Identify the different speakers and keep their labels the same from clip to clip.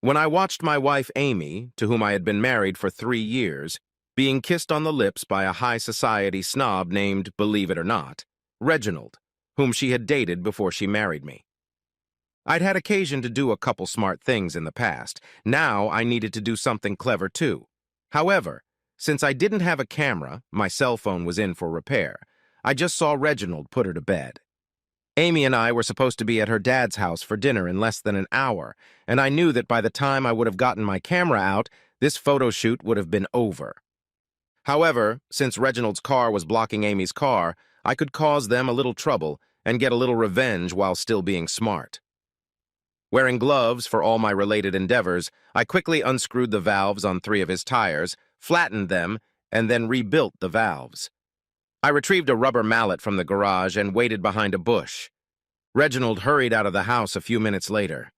Speaker 1: When I watched my wife Amy, to whom I had been married for 3 years, being kissed on the lips by a high society snob named, believe it or not, Reginald, whom she had dated before she married me. I'd had occasion to do a couple smart things in the past. Now I needed to do something clever too. However, since I didn't have a camera, my cell phone was in for repair, I just saw Reginald put her to bed. Amy and I were supposed to be at her dad's house for dinner in less than an hour, and I knew that by the time I would have gotten my camera out, this photo shoot would have been over. However, since Reginald's car was blocking Amy's car, I could cause them a little trouble and get a little revenge while still being smart. Wearing gloves for all my related endeavors, I quickly unscrewed the valves on 3 of his tires, flattened them, and then rebuilt the valves. I retrieved a rubber mallet from the garage and waited behind a bush. Reginald hurried out of the house a few minutes later.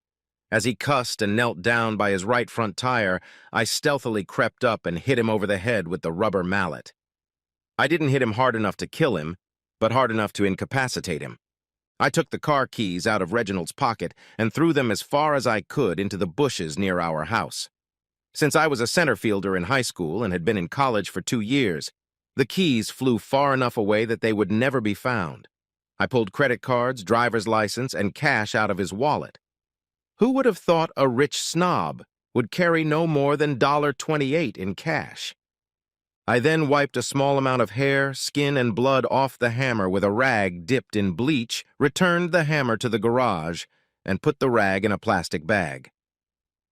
Speaker 1: As he cussed and knelt down by his right front tire, I stealthily crept up and hit him over the head with the rubber mallet. I didn't hit him hard enough to kill him, but hard enough to incapacitate him. I took the car keys out of Reginald's pocket and threw them as far as I could into the bushes near our house. Since I was a center fielder in high school and had been in college for 2 years, the keys flew far enough away that they would never be found. I pulled credit cards, driver's license, and cash out of his wallet. Who would have thought a rich snob would carry no more than $1.28 in cash? I then wiped a small amount of hair, skin, and blood off the hammer with a rag dipped in bleach, returned the hammer to the garage, and put the rag in a plastic bag.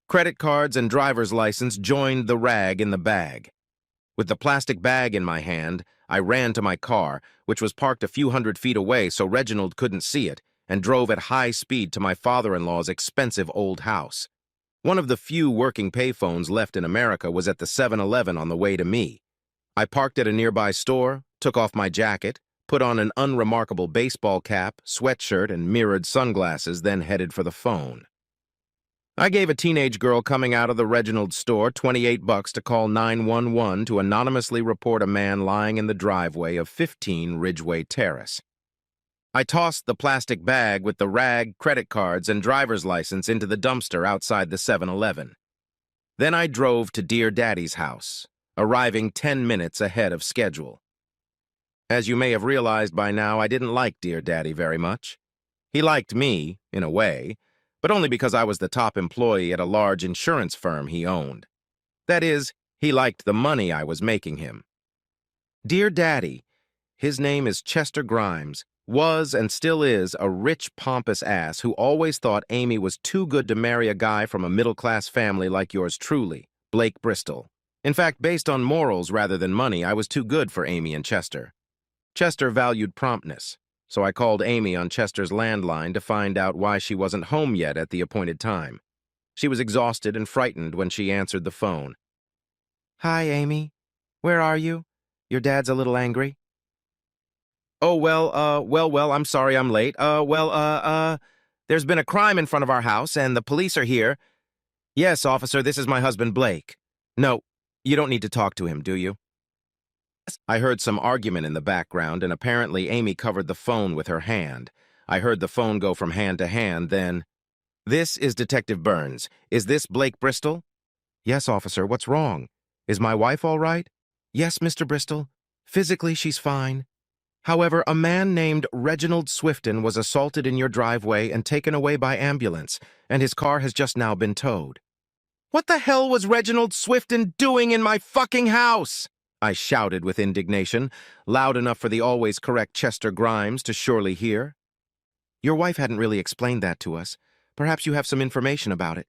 Speaker 1: Credit cards and driver's license joined the rag in the bag. With the plastic bag in my hand, I ran to my car, which was parked a few hundred feet away so Reginald couldn't see it, and drove at high speed to my father-in-law's expensive old house. One of the few working payphones left in America was at the 7-Eleven on the way to me. I parked at a nearby store, took off my jacket, put on an unremarkable baseball cap, sweatshirt, and mirrored sunglasses, then headed for the phone. I gave a teenage girl coming out of the Reginald store $28 to call 911 to anonymously report a man lying in the driveway of 15 Ridgeway Terrace. I tossed the plastic bag with the rag, credit cards, and driver's license into the dumpster outside the 7-Eleven. Then I drove to Dear Daddy's house, arriving 10 minutes ahead of schedule. As you may have realized by now, I didn't like Dear Daddy very much. He liked me, in a way, but only because I was the top employee at a large insurance firm he owned. That is, he liked the money I was making him. Dear Daddy, his name is Chester Grimes, was and still is a rich, pompous ass who always thought Amy was too good to marry a guy from a middle-class family like yours truly, Blake Bristol. In fact, based on morals rather than money, I was too good for Amy and Chester. Chester valued promptness, so I called Amy on Chester's landline to find out why she wasn't home yet at the appointed time. She was exhausted and frightened when she answered the phone. "Hi, Amy. Where are you? Your dad's a little angry." "Oh, well, I'm sorry I'm late. There's been a crime in front of our house, and the police are here." "Yes, officer, this is my husband, Blake." "No, you don't need to talk to him, do you?" I heard some argument in the background, and apparently Amy covered the phone with her hand. I heard the phone go from hand to hand, then, "This is Detective Burns. Is this Blake Bristol?" "Yes, officer, what's wrong? Is my wife all right?" "Yes, Mr. Bristol. Physically, she's fine. However, a man named Reginald Swifton was assaulted in your driveway and taken away by ambulance, and his car has just now been towed." "What the hell was Reginald Swifton doing in my fucking house?" I shouted with indignation, loud enough for the always correct Chester Grimes to surely hear. "Your wife hadn't really explained that to us. Perhaps you have some information about it."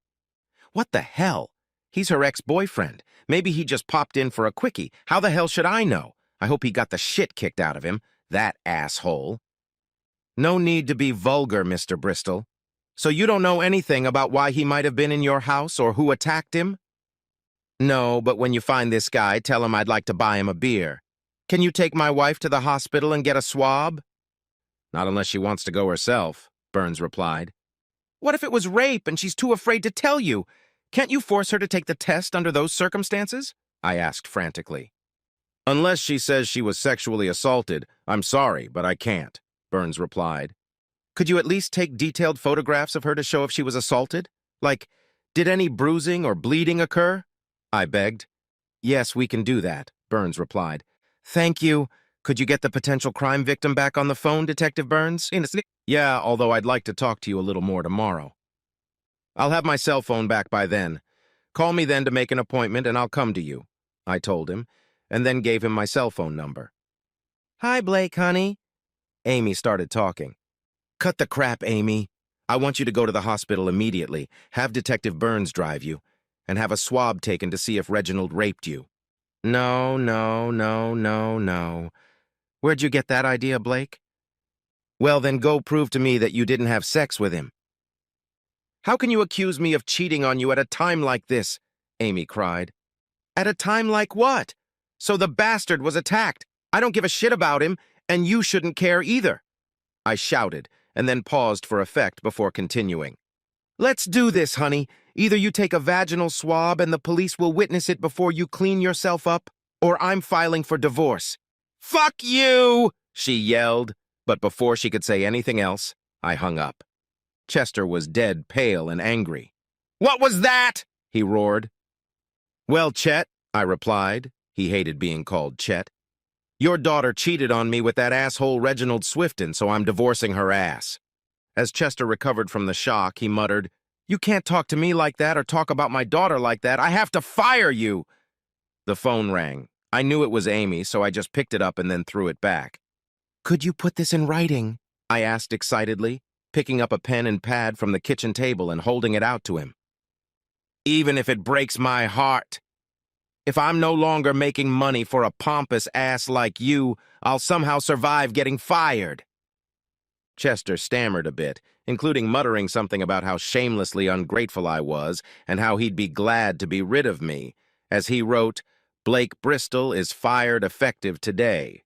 Speaker 1: "What the hell? He's her ex-boyfriend. Maybe he just popped in for a quickie. How the hell should I know? I hope he got the shit kicked out of him, that asshole." "No need to be vulgar, Mr. Bristol. So you don't know anything about why he might have been in your house or who attacked him?" "No, but when you find this guy, tell him I'd like to buy him a beer. Can you take my wife to the hospital and get a swab?" "Not unless she wants to go herself," Burns replied. "What if it was rape and she's too afraid to tell you? Can't you force her to take the test under those circumstances?" I asked frantically. "Unless she says she was sexually assaulted, I'm sorry, but I can't," Burns replied. "Could you at least take detailed photographs of her to show if she was assaulted? Like, Did any bruising or bleeding occur? I begged. Yes, we can do that, Burns replied. Thank you. Could you get the potential crime victim back on the phone, Detective Burns? Yeah, although I'd like to talk to you a little more tomorrow. I'll have my cell phone back by then. Call me then to make an appointment and I'll come to you, I told him, and then gave him my cell phone number. Hi, Blake, honey. Amy started talking. Cut the crap, Amy. I want you to go to the hospital immediately, have Detective Burns drive you, and have a swab taken to see if Reginald raped you. No, no, no, no, no. Where'd you get that idea, Blake? Well, then go prove to me that you didn't have sex with him. How can you accuse me of cheating on you at a time like this? Amy cried. At a time like what? So the bastard was attacked. I don't give a shit about him, and you shouldn't care either. I shouted, and then paused for effect before continuing. Let's do this, honey. Either you take a vaginal swab and the police will witness it before you clean yourself up, or I'm filing for divorce. Fuck you! She yelled, but before she could say anything else, I hung up. Chester was dead pale and angry. What was that? He roared. Well, Chet, I replied. He hated being called Chet. Your daughter cheated on me with that asshole Reginald Swifton, so I'm divorcing her ass. As Chester recovered from the shock, he muttered, You can't talk to me like that or talk about my daughter like that. I have to fire you. The phone rang. I knew it was Amy, so I just picked it up and then threw it back. Could you put this in writing? I asked excitedly, picking up a pen and pad from the kitchen table and holding it out to him. Even if it breaks my heart. If I'm no longer making money for a pompous ass like you, I'll somehow survive getting fired. Chester stammered a bit, including muttering something about how shamelessly ungrateful I was and how he'd be glad to be rid of me, as he wrote, Blake Bristol is fired effective today,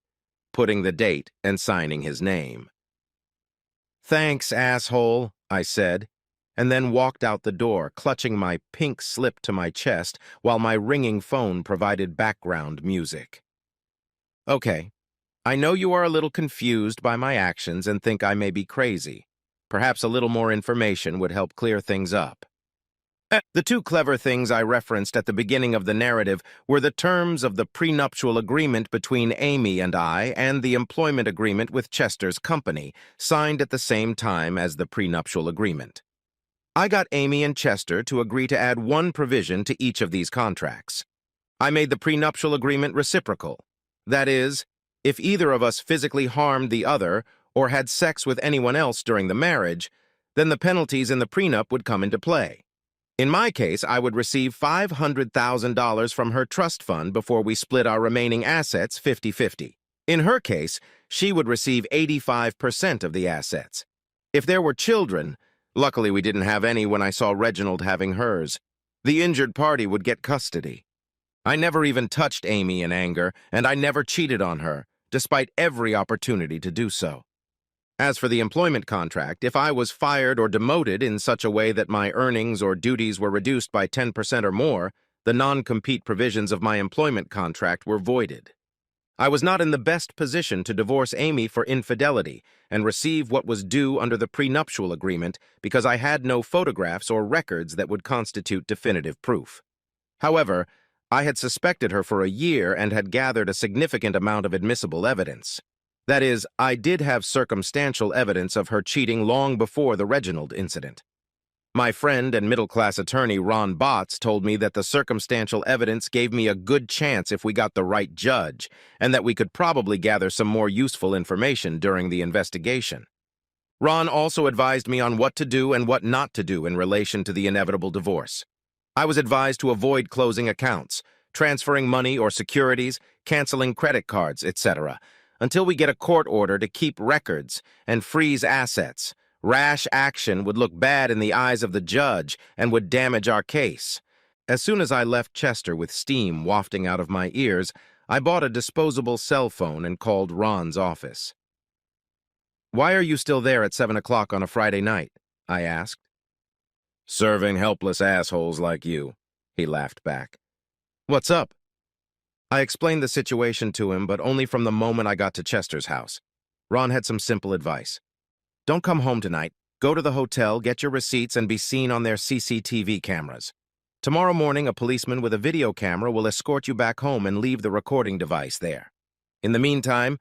Speaker 1: putting the date and signing his name. Thanks, asshole, I said, and then walked out the door, clutching my pink slip to my chest while my ringing phone provided background music. Okay, I know you are a little confused by my actions and think I may be crazy. Perhaps a little more information would help clear things up. The two clever things I referenced at the beginning of the narrative were the terms of the prenuptial agreement between Amy and I and the employment agreement with Chester's company, signed at the same time as the prenuptial agreement. I got Amy and Chester to agree to add one provision to each of these contracts. I made the prenuptial agreement reciprocal. That is, if either of us physically harmed the other or had sex with anyone else during the marriage, then the penalties in the prenup would come into play. In my case, I would receive $500,000 from her trust fund before we split our remaining assets 50-50. In her case, she would receive 85% of the assets. If there were children, luckily we didn't have any when I saw Reginald having hers, the injured party would get custody. I never even touched Amy in anger, and I never cheated on her, despite every opportunity to do so. As for the employment contract, if I was fired or demoted in such a way that my earnings or duties were reduced by 10% or more, the non-compete provisions of my employment contract were voided. I was not in the best position to divorce Amy for infidelity and receive what was due under the prenuptial agreement because I had no photographs or records that would constitute definitive proof. However, I had suspected her for a year and had gathered a significant amount of admissible evidence. That is, I did have circumstantial evidence of her cheating long before the Reginald incident. My friend and middle-class attorney Ron Botts told me that the circumstantial evidence gave me a good chance if we got the right judge, and that we could probably gather some more useful information during the investigation. Ron also advised me on what to do and what not to do in relation to the inevitable divorce. I was advised to avoid closing accounts, transferring money or securities, canceling credit cards, etc., until we get a court order to keep records and freeze assets. Rash action would look bad in the eyes of the judge and would damage our case. As soon as I left Chester with steam wafting out of my ears, I bought a disposable cell phone and called Ron's office. Why are you still there at 7 o'clock on a Friday night? I asked. Serving helpless assholes like you, he laughed back. What's up? I explained the situation to him, but only from the moment I got to Chester's house. Ron had some simple advice. Don't come home tonight. Go to the hotel, get your receipts, and be seen on their CCTV cameras. Tomorrow morning, a policeman with a video camera will escort you back home and leave the recording device there. In the meantime,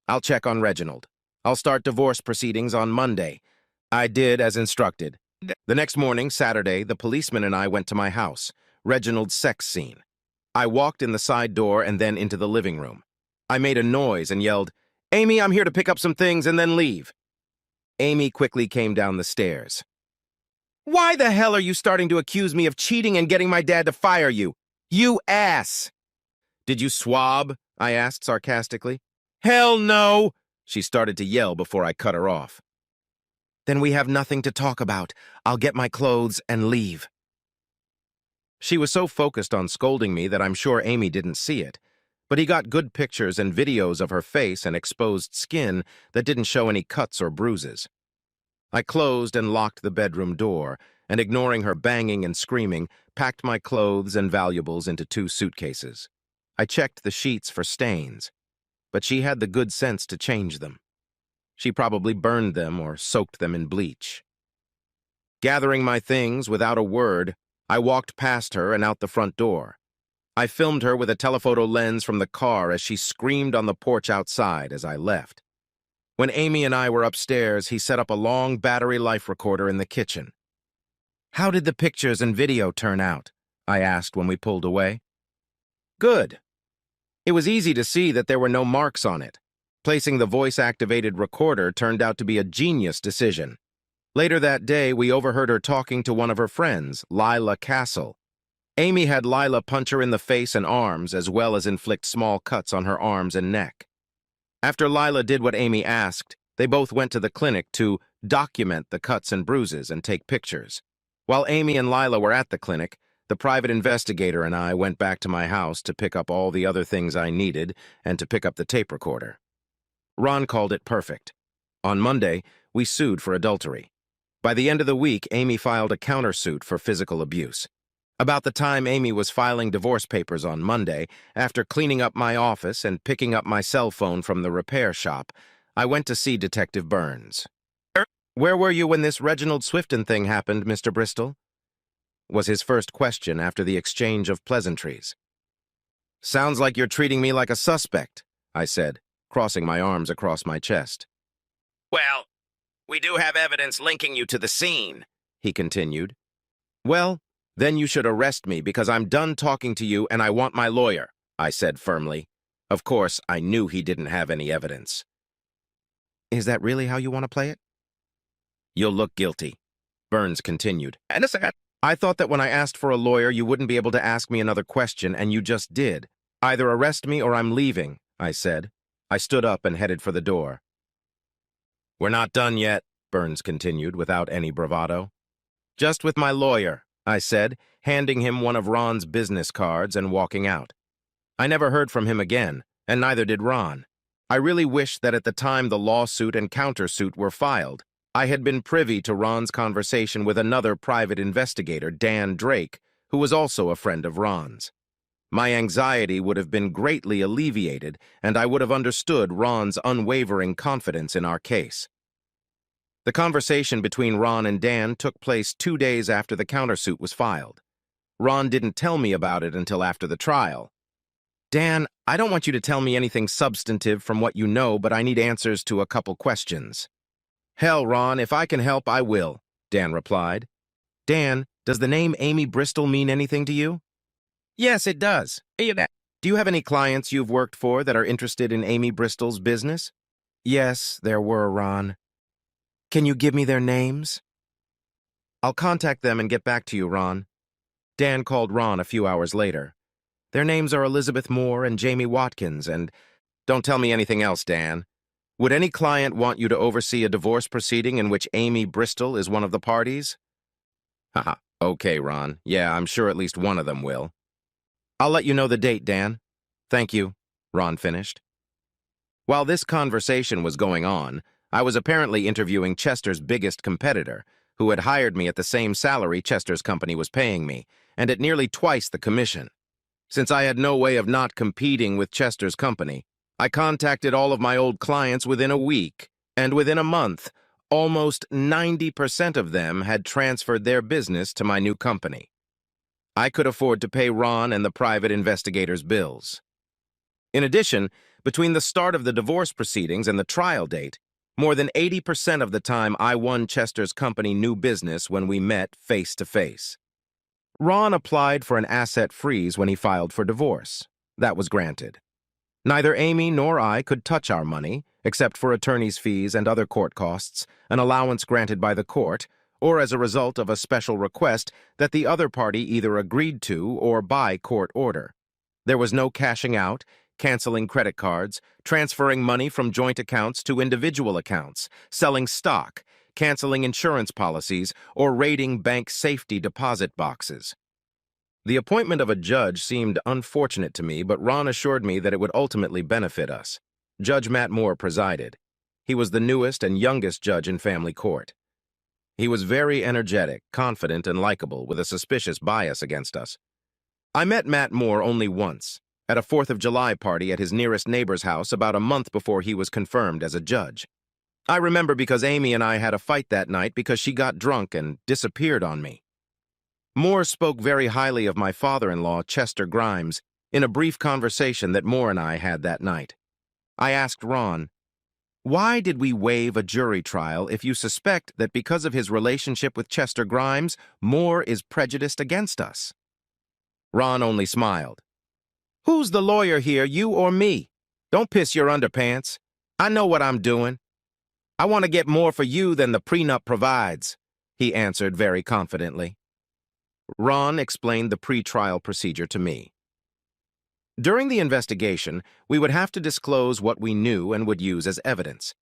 Speaker 1: I'll check on Reginald. I'll start divorce proceedings on Monday. I did as instructed. The next morning, Saturday, the policeman and I went to my house, Reginald's sex scene. I walked in the side door and then into the living room. I made a noise and yelled, "Amy, I'm here to pick up some things and then leave." Amy quickly came down the stairs. "Why the hell are you starting to accuse me of cheating and getting my dad to fire you? You ass!" "Did you swab?" I asked sarcastically. "Hell no!" She started to yell before I cut her off. "Then we have nothing to talk about. I'll get my clothes and leave." She was so focused on scolding me that I'm sure Amy didn't see it, but he got good pictures and videos of her face and exposed skin that didn't show any cuts or bruises. I closed and locked the bedroom door, and ignoring her banging and screaming, packed my clothes and valuables into 2 suitcases. I checked the sheets for stains, but she had the good sense to change them. She probably burned them or soaked them in bleach. Gathering my things without a word, I walked past her and out the front door. I filmed her with a telephoto lens from the car as she screamed on the porch outside as I left. When Amy and I were upstairs, he set up a long battery life recorder in the kitchen. "How did the pictures and video turn out?" I asked when we pulled away. "Good. It was easy to see that there were no marks on it. Placing the voice-activated recorder turned out to be a genius decision. Later that day, we overheard her talking to one of her friends, Lila Castle. Amy had Lila punch her in the face and arms, as well as inflict small cuts on her arms and neck. After Lila did what Amy asked, they both went to the clinic to document the cuts and bruises and take pictures. While Amy and Lila were at the clinic, the private investigator and I went back to my house to pick up all the other things I needed and to pick up the tape recorder. Ron called it perfect. On Monday, we sued for adultery. By the end of the week, Amy filed a countersuit for physical abuse. About the time Amy was filing divorce papers on Monday, after cleaning up my office and picking up my cell phone from the repair shop, I went to see Detective Burns. "Where were you when this Reginald Swifton thing happened, Mr. Bristol?" was his first question after the exchange of pleasantries. "Sounds like you're treating me like a suspect," I said, crossing my arms across my chest. "Well, we do have evidence linking you to the scene," he continued. "Well, then you should arrest me because I'm done talking to you and I want my lawyer," I said firmly. Of course, I knew he didn't have any evidence. "Is that really how you want to play it?" "You'll look guilty," Burns continued. "And a second. I thought that when I asked for a lawyer, you wouldn't be able to ask me another question, and you just did. Either arrest me or I'm leaving," I said. I stood up and headed for the door. "We're not done yet," Burns continued without any bravado. "Just with my lawyer," I said, handing him one of Ron's business cards and walking out. I never heard from him again, and neither did Ron. I really wished that at the time the lawsuit and countersuit were filed, I had been privy to Ron's conversation with another private investigator, Dan Drake, who was also a friend of Ron's. My anxiety would have been greatly alleviated, and I would have understood Ron's unwavering confidence in our case. The conversation between Ron and Dan took place 2 days after the countersuit was filed. Ron didn't tell me about it until after the trial. "Dan, I don't want you to tell me anything substantive from what you know, but I need answers to a couple questions." "Hell, Ron, if I can help, I will," Dan replied. "Dan, does the name Amy Bristol mean anything to you?" "Yes, it does. Do you have any clients you've worked for that are interested in Amy Bristol's business?" "Yes, there were, Ron." "Can you give me their names?" "I'll contact them and get back to you, Ron." Dan called Ron a few hours later. "Their names are Elizabeth Moore and Jamie Watkins, and—" "Don't tell me anything else, Dan. Would any client want you to oversee a divorce proceeding in which Amy Bristol is one of the parties?" "Haha, okay, Ron. Yeah, I'm sure at least one of them will." "I'll let you know the date, Dan." "Thank you," Ron finished. While this conversation was going on, I was apparently interviewing Chester's biggest competitor, who had hired me at the same salary Chester's company was paying me, and at nearly twice the commission. Since I had no way of not competing with Chester's company, I contacted all of my old clients within a week, and within a month, Almost 90% of them had transferred their business to my new company. I could afford to pay Ron and the private investigator's bills. In addition, between the start of the divorce proceedings and the trial date, more than 80% of the time I won Chester's company new business when we met face to face. Ron applied for an asset freeze when he filed for divorce. That was granted. Neither Amy nor I could touch our money, except for attorney's fees and other court costs, an allowance granted by the court, or as a result of a special request that the other party either agreed to or by court order. There was no cashing out, canceling credit cards, transferring money from joint accounts to individual accounts, selling stock, canceling insurance policies, or raiding bank safety deposit boxes. The appointment of a judge seemed unfortunate to me, but Ron assured me that it would ultimately benefit us. Judge Matt Moore presided. He was the newest and youngest judge in family court. He was very energetic, confident, and likable, with a suspicious bias against us. I met Matt Moore only once, at a 4th of July party at his nearest neighbor's house about a month before he was confirmed as a judge. I remember because Amy and I had a fight that night because she got drunk and disappeared on me. Moore spoke very highly of my father-in-law, Chester Grimes, in a brief conversation that Moore and I had that night. I asked Ron, "Why did we waive a jury trial if you suspect that because of his relationship with Chester Grimes, Moore is prejudiced against us?" Ron only smiled. "Who's the lawyer here, you or me? Don't piss your underpants. I know what I'm doing. I want to get more for you than the prenup provides," he answered very confidently. Ron explained the pre-trial procedure to me. During the investigation, we would have to disclose what we knew and would use as evidence.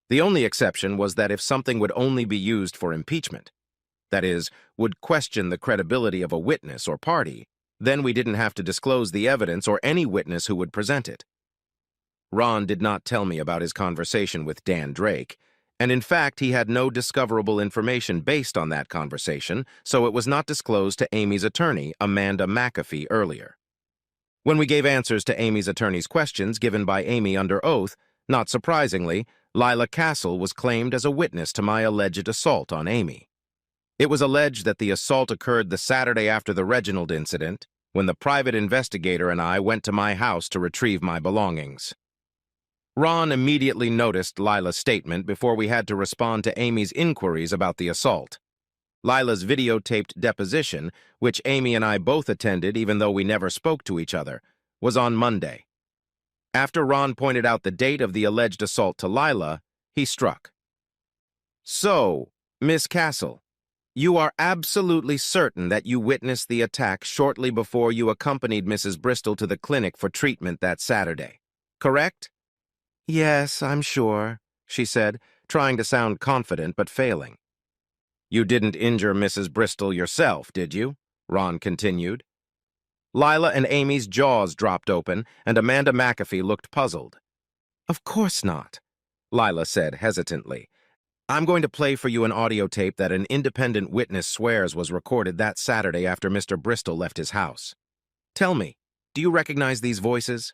Speaker 1: The only exception was that if something would only be used for impeachment, that is, would question the credibility of a witness or party, then we didn't have to disclose the evidence or any witness who would present it. Ron did not tell me about his conversation with Dan Drake, and in fact he had no discoverable information based on that conversation, so it was not disclosed to Amy's attorney, Amanda McAfee, earlier. When we gave answers to Amy's attorney's questions given by Amy under oath, not surprisingly, Lila Castle was claimed as a witness to my alleged assault on Amy. It was alleged that the assault occurred the Saturday after the Reginald incident, when the private investigator and I went to my house to retrieve my belongings. Ron immediately noticed Lila's statement before we had to respond to Amy's inquiries about the assault. Lila's videotaped deposition, which Amy and I both attended even though we never spoke to each other, was on Monday. After Ron pointed out the date of the alleged assault to Lila, he struck. "So, Miss Castle, you are absolutely certain that you witnessed the attack shortly before you accompanied Mrs. Bristol to the clinic for treatment that Saturday, correct?" "Yes, I'm sure," she said, trying to sound confident but failing. "You didn't injure Mrs. Bristol yourself, did you?" Ron continued. Lila and Amy's jaws dropped open, and Amanda McAfee looked puzzled. "Of course not," Lila said hesitantly. "I'm going to play for you an audio tape that an independent witness swears was recorded that Saturday after Mr. Bristol left his house. Tell me, do you recognize these voices?"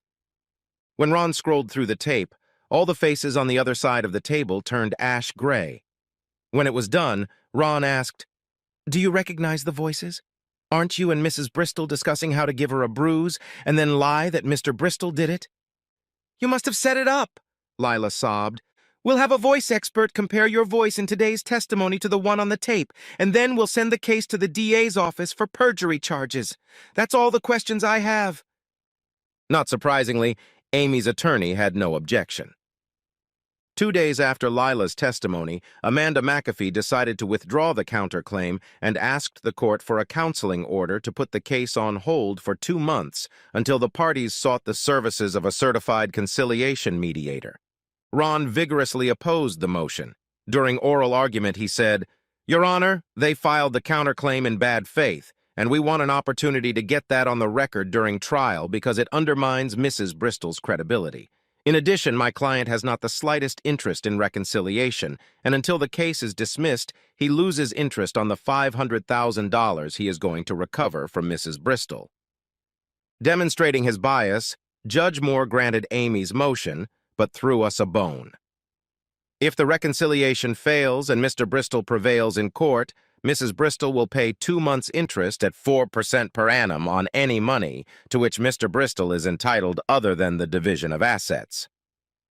Speaker 1: When Ron scrolled through the tape, all the faces on the other side of the table turned ash gray. When it was done, Ron asked, "Do you recognize the voices? Aren't you and Mrs. Bristol discussing how to give her a bruise and then lie that Mr. Bristol did it?" "You must have set it up," Lila sobbed. "We'll have a voice expert compare your voice in today's testimony to the one on the tape, and then we'll send the case to the DA's office for perjury charges. That's all the questions I have." Not surprisingly, Amy's attorney had no objection. 2 days after Lila's testimony, Amanda McAfee decided to withdraw the counterclaim and asked the court for a counseling order to put the case on hold for 2 months until the parties sought the services of a certified conciliation mediator. Ron vigorously opposed the motion. During oral argument, he said, "Your Honor, they filed the counterclaim in bad faith, and we want an opportunity to get that on the record during trial because it undermines Mrs. Bristol's credibility. In addition, my client has not the slightest interest in reconciliation, and until the case is dismissed, he loses interest on the $500,000 he is going to recover from Mrs. Bristol." Demonstrating his bias, Judge Moore granted Amy's motion, but threw us a bone. If the reconciliation fails and Mr. Bristol prevails in court, Mrs. Bristol will pay 2 months' interest at 4% per annum on any money to which Mr. Bristol is entitled other than the division of assets.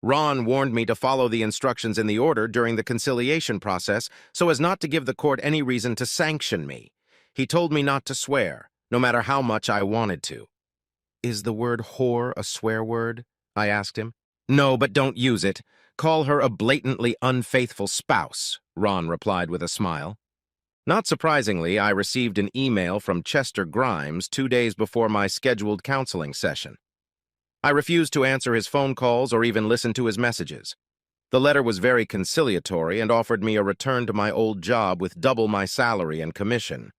Speaker 1: Ron warned me to follow the instructions in the order during the conciliation process so as not to give the court any reason to sanction me. He told me not to swear, no matter how much I wanted to. Is the word whore a swear word? I asked him. No, but don't use it. Call her a blatantly unfaithful spouse, Ron replied with a smile. Not surprisingly, I received an email from Chester Grimes 2 days before my scheduled counseling session. I refused to answer his phone calls or even listen to his messages. The letter was very conciliatory and offered me a return to my old job with double my salary and commission.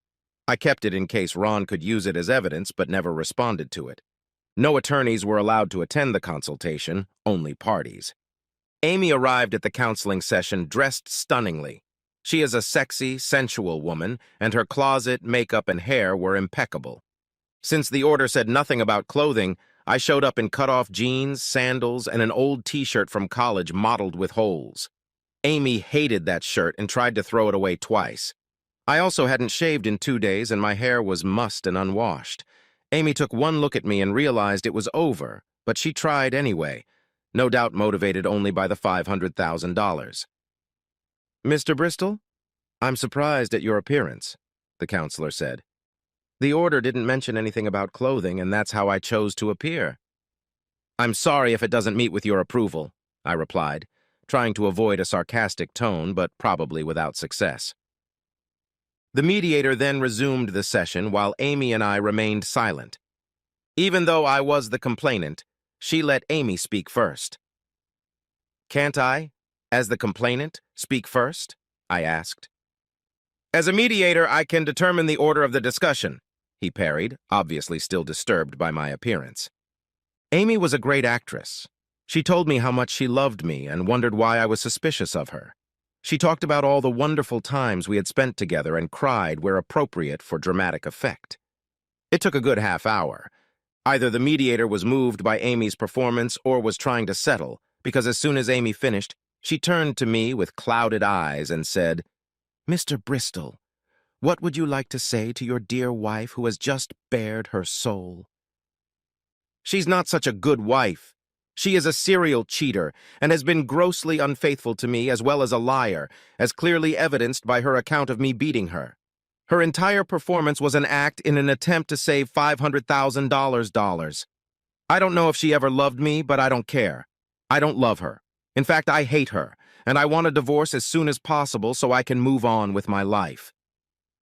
Speaker 1: I kept it in case Ron could use it as evidence, but never responded to it. No attorneys were allowed to attend the consultation, only parties. Amy arrived at the counseling session dressed stunningly. She is a sexy, sensual woman, and her closet, makeup, and hair were impeccable. Since the order said nothing about clothing, I showed up in cut-off jeans, sandals, and an old t-shirt from college mottled with holes. Amy hated that shirt and tried to throw it away twice. I also hadn't shaved in 2 days, and my hair was mussed and unwashed. Amy took one look at me and realized it was over, but she tried anyway, no doubt motivated only by the $500,000. Mr. Bristol, I'm surprised at your appearance, the counselor said. The order didn't mention anything about clothing, and that's how I chose to appear. I'm sorry if it doesn't meet with your approval, I replied, trying to avoid a sarcastic tone, but probably without success. The mediator then resumed the session while Amy and I remained silent. Even though I was the complainant, she let Amy speak first. Can't I, as the complainant, speak first? I asked. As a mediator, I can determine the order of the discussion, he parried, obviously still disturbed by my appearance. Amy was a great actress. She told me how much she loved me and wondered why I was suspicious of her. She talked about all the wonderful times we had spent together and cried where appropriate for dramatic effect. It took a good half hour. Either the mediator was moved by Amy's performance or was trying to settle, because as soon as Amy finished, she turned to me with clouded eyes and said, Mr. Bristol, what would you like to say to your dear wife who has just bared her soul? She's not such a good wife. She is a serial cheater and has been grossly unfaithful to me as well as a liar, as clearly evidenced by her account of me beating her. Her entire performance was an act in an attempt to save $500,000. I don't know if she ever loved me, but I don't care. I don't love her. In fact, I hate her, and I want a divorce as soon as possible so I can move on with my life.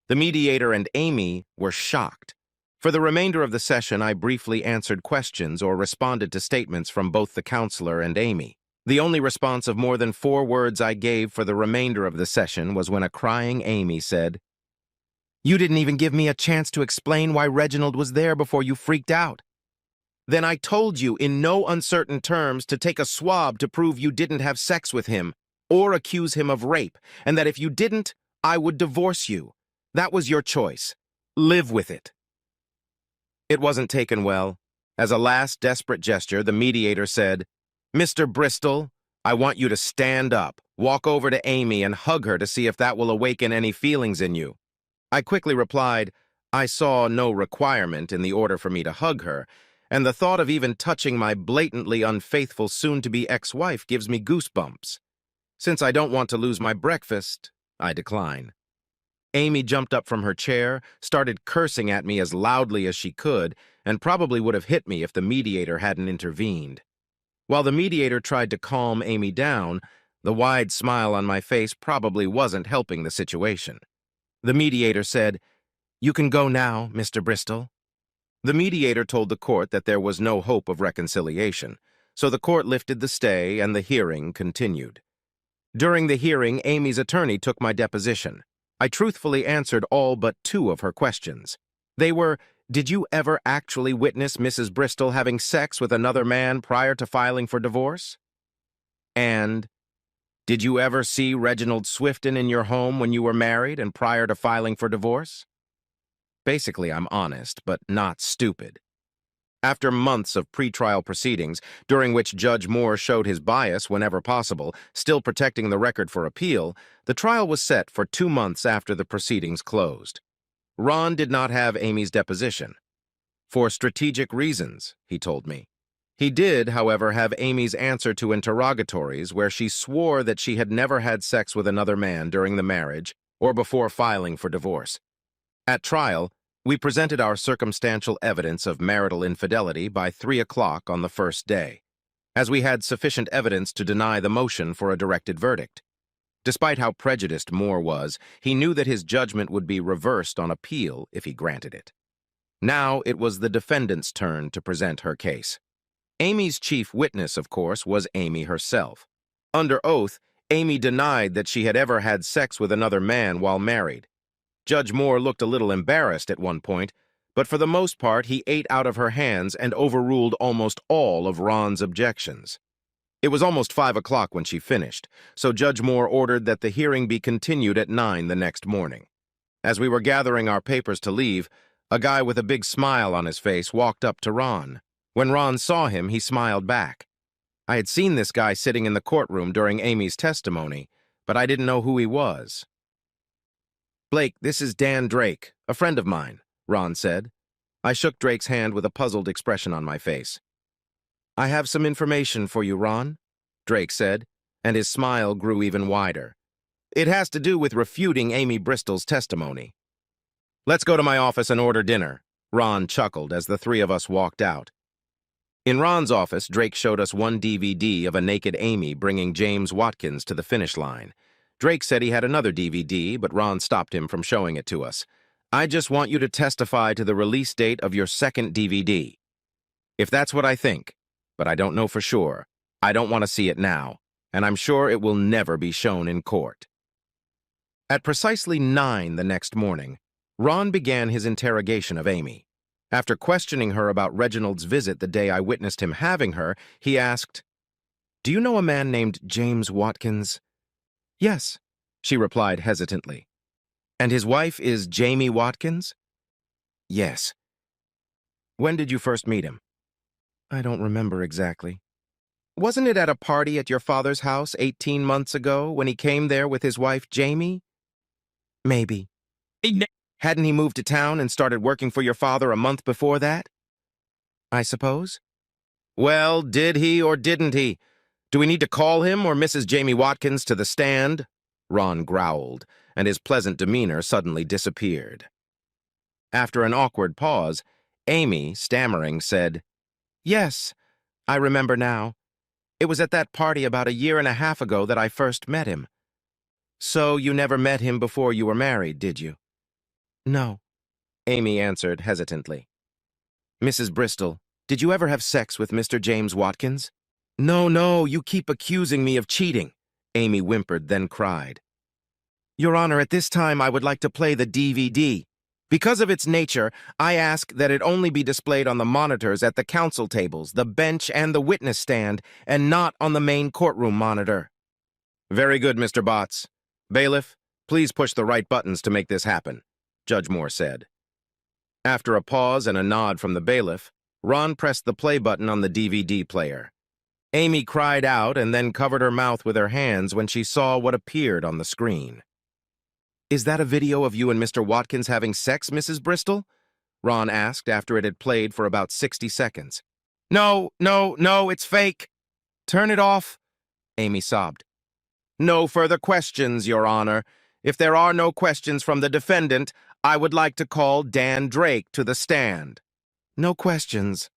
Speaker 1: The mediator and Amy were shocked. For the remainder of the session, I briefly answered questions or responded to statements from both the counselor and Amy. The only response of more than 4 words I gave for the remainder of the session was when a crying Amy said, You didn't even give me a chance to explain why Reginald was there before you freaked out. Then I told you in no uncertain terms to take a swab to prove you didn't have sex with him or accuse him of rape, and that if you didn't, I would divorce you. That was your choice. Live with it. It wasn't taken well. As a last desperate gesture, the mediator said, Mr. Bristol, I want you to stand up, walk over to Amy and hug her to see if that will awaken any feelings in you. I quickly replied, I saw no requirement in the order for me to hug her, and the thought of even touching my blatantly unfaithful soon-to-be ex-wife gives me goosebumps. Since I don't want to lose my breakfast, I decline. Amy jumped up from her chair, started cursing at me as loudly as she could, and probably would have hit me if the mediator hadn't intervened. While the mediator tried to calm Amy down, the wide smile on my face probably wasn't helping the situation. The mediator said, You can go now, Mr. Bristol. The mediator told the court that there was no hope of reconciliation, so the court lifted the stay and the hearing continued. During the hearing, Amy's attorney took my deposition. I truthfully answered all but 2 of her questions. They were, Did you ever actually witness Mrs. Bristol having sex with another man prior to filing for divorce? And, Did you ever see Reginald Swifton in your home when you were married and prior to filing for divorce? Basically, I'm honest, but not stupid. After months of pretrial proceedings, during which Judge Moore showed his bias whenever possible, still protecting the record for appeal, the trial was set for 2 months after the proceedings closed. Ron did not have Amy's deposition. For strategic reasons, he told me. He did, however, have Amy's answer to interrogatories where she swore that she had never had sex with another man during the marriage or before filing for divorce. At trial, we presented our circumstantial evidence of marital infidelity by 3 o'clock on the first day, as we had sufficient evidence to deny the motion for a directed verdict. Despite how prejudiced Moore was, he knew that his judgment would be reversed on appeal if he granted it. Now it was the defendant's turn to present her case. Amy's chief witness, of course, was Amy herself. Under oath, Amy denied that she had ever had sex with another man while married. Judge Moore looked a little embarrassed at one point, but for the most part he ate out of her hands and overruled almost all of Ron's objections. It was almost 5 o'clock when she finished, so Judge Moore ordered that the hearing be continued at 9 the next morning. As we were gathering our papers to leave, a guy with a big smile on his face walked up to Ron. When Ron saw him, he smiled back. I had seen this guy sitting in the courtroom during Amy's testimony, but I didn't know who he was. "Blake, this is Dan Drake, a friend of mine," Ron said. I shook Drake's hand with a puzzled expression on my face. "I have some information for you, Ron," Drake said, and his smile grew even wider. "It has to do with refuting Amy Bristol's testimony." "Let's go to my office and order dinner," Ron chuckled as the three of us walked out. In Ron's office, Drake showed us one DVD of a naked Amy bringing James Watkins to the finish line. Drake said he had another DVD, but Ron stopped him from showing it to us. "I just want you to testify to the release date of your second DVD. If that's what I think, but I don't know for sure, I don't want to see it now, and I'm sure it will never be shown in court." At precisely 9 the next morning, Ron began his interrogation of Amy. After questioning her about Reginald's visit the day I witnessed him having her, he asked, "Do you know a man named James Watkins?" "Yes," she replied hesitantly. "And his wife is Jamie Watkins?" "Yes." "When did you first meet him?" "I don't remember exactly." "Wasn't it at a party at your father's house 18 months ago when he came there with his wife Jamie?" "Maybe." "Hadn't he moved to town and started working for your father a month before that?" "I suppose." "Well, did he or didn't he? Do we need to call him or Mrs. Jamie Watkins to the stand?" Ron growled, and his pleasant demeanor suddenly disappeared. After an awkward pause, Amy, stammering, said, "Yes, I remember now. It was at that party about a year and a half ago that I first met him." "So you never met him before you were married, did you?" "No," Amy answered hesitantly. "Mrs. Bristol, did you ever have sex with Mr. James Watkins?" No, you keep accusing me of cheating," Amy whimpered, then cried. "Your Honor, at this time I would like to play the DVD. Because of its nature, I ask that it only be displayed on the monitors at the counsel tables, the bench, and the witness stand, and not on the main courtroom monitor." "Very good, Mr. Botts. Bailiff, please push the right buttons to make this happen," Judge Moore said. After a pause and a nod from the bailiff, Ron pressed the play button on the DVD player. Amy cried out and then covered her mouth with her hands when she saw what appeared on the screen. "Is that a video of you and Mr. Watkins having sex, Mrs. Bristol?" Ron asked after it had played for about 60 seconds. No, it's fake." "Turn it off," Amy sobbed. "No further questions, Your Honor. If there are no questions from the defendant, I would like to call Dan Drake to the stand." "No questions,"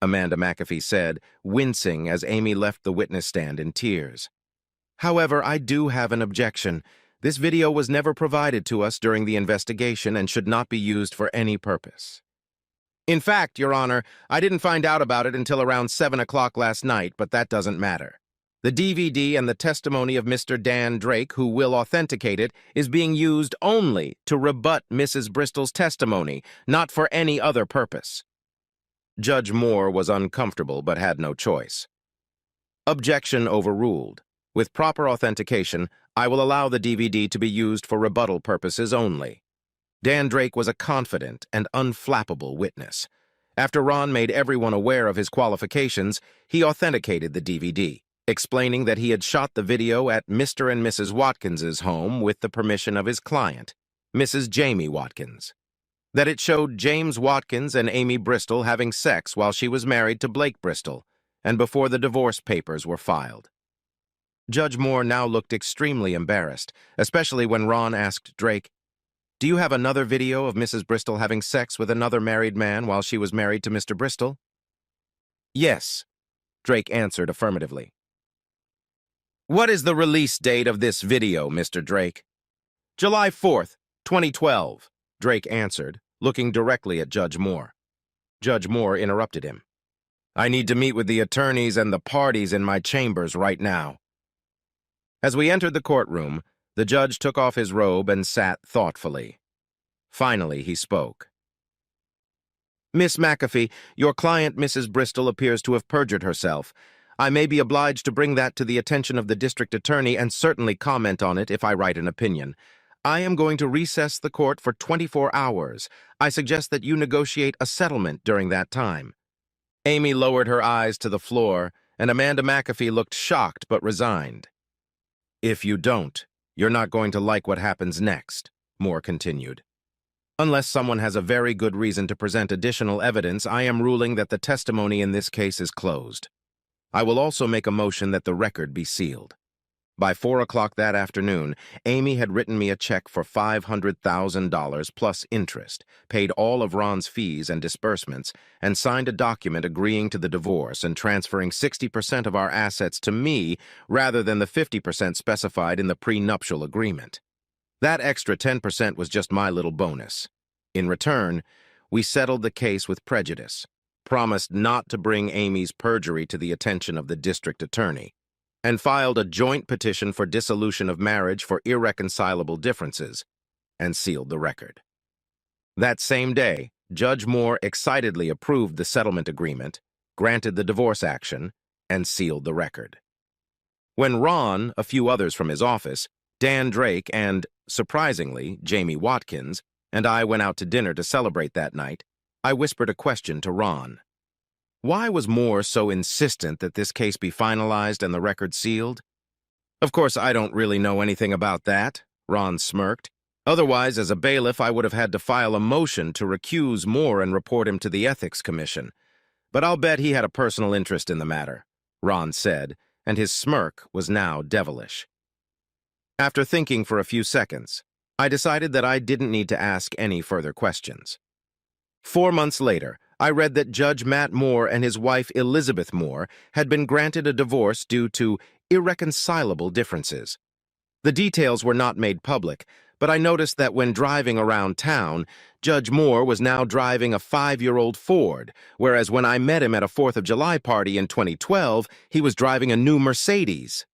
Speaker 1: Amanda McAfee said, wincing as Amy left the witness stand in tears. "However, I do have an objection. This video was never provided to us during the investigation and should not be used for any purpose." "In fact, Your Honor, I didn't find out about it until around 7 o'clock last night, but that doesn't matter. The DVD and the testimony of Mr. Dan Drake, who will authenticate it, is being used only to rebut Mrs. Bristol's testimony, not for any other purpose." Judge Moore was uncomfortable but had no choice. Objection overruled. With proper authentication, I will allow the DVD to be used for rebuttal purposes only. Dan Drake was a confident and unflappable witness. After Ron made everyone aware of his qualifications, he authenticated the DVD, explaining that he had shot the video at Mr. and Mrs. Watkins's home with the permission of his client, Mrs. Jamie Watkins. That it showed James Watkins and Amy Bristol having sex while she was married to Blake Bristol, and before the divorce papers were filed. Judge Moore now looked extremely embarrassed, especially when Ron asked Drake, "Do you have another video of Mrs. Bristol having sex with another married man while she was married to Mr. Bristol?" "Yes," Drake answered affirmatively. "What is the release date of this video, Mr. Drake?" "July 4th, 2012, Drake answered, looking directly at Judge Moore. Judge Moore interrupted him. "I need to meet with the attorneys and the parties in my chambers right now." As we entered the courtroom, the judge took off his robe and sat thoughtfully. Finally, he spoke. "Miss McAfee, your client, Mrs. Bristol, appears to have perjured herself. I may be obliged to bring that to the attention of the district attorney and certainly comment on it if I write an opinion. I am going to recess the court for 24 hours. I suggest that you negotiate a settlement during that time." Amy lowered her eyes to the floor, and Amanda McAfee looked shocked but resigned. "If you don't, you're not going to like what happens next," Moore continued. "Unless someone has a very good reason to present additional evidence, I am ruling that the testimony in this case is closed. I will also make a motion that the record be sealed." By 4 o'clock that afternoon, Amy had written me a check for $500,000 plus interest, paid all of Ron's fees and disbursements, and signed a document agreeing to the divorce and transferring 60% of our assets to me rather than the 50% specified in the prenuptial agreement. That extra 10% was just my little bonus. In return, we settled the case with prejudice, promised not to bring Amy's perjury to the attention of the district attorney, and filed a joint petition for dissolution of marriage for irreconcilable differences, and sealed the record. That same day, Judge Moore excitedly approved the settlement agreement, granted the divorce action, and sealed the record. When Ron, a few others from his office, Dan Drake, and, surprisingly, Jamie Watkins, and I went out to dinner to celebrate that night, I whispered a question to Ron. Why was Moore so insistent that this case be finalized and the record sealed? "Of course, I don't really know anything about that," Ron smirked. "Otherwise, as a bailiff, I would have had to file a motion to recuse Moore and report him to the Ethics Commission. But I'll bet he had a personal interest in the matter," Ron said, and his smirk was now devilish. After thinking for a few seconds, I decided that I didn't need to ask any further questions. 4 months later, I read that Judge Matt Moore and his wife Elizabeth Moore had been granted a divorce due to irreconcilable differences. The details were not made public, but I noticed that when driving around town, Judge Moore was now driving a 5-year-old Ford, whereas when I met him at a 4th of July party in 2012, he was driving a new Mercedes.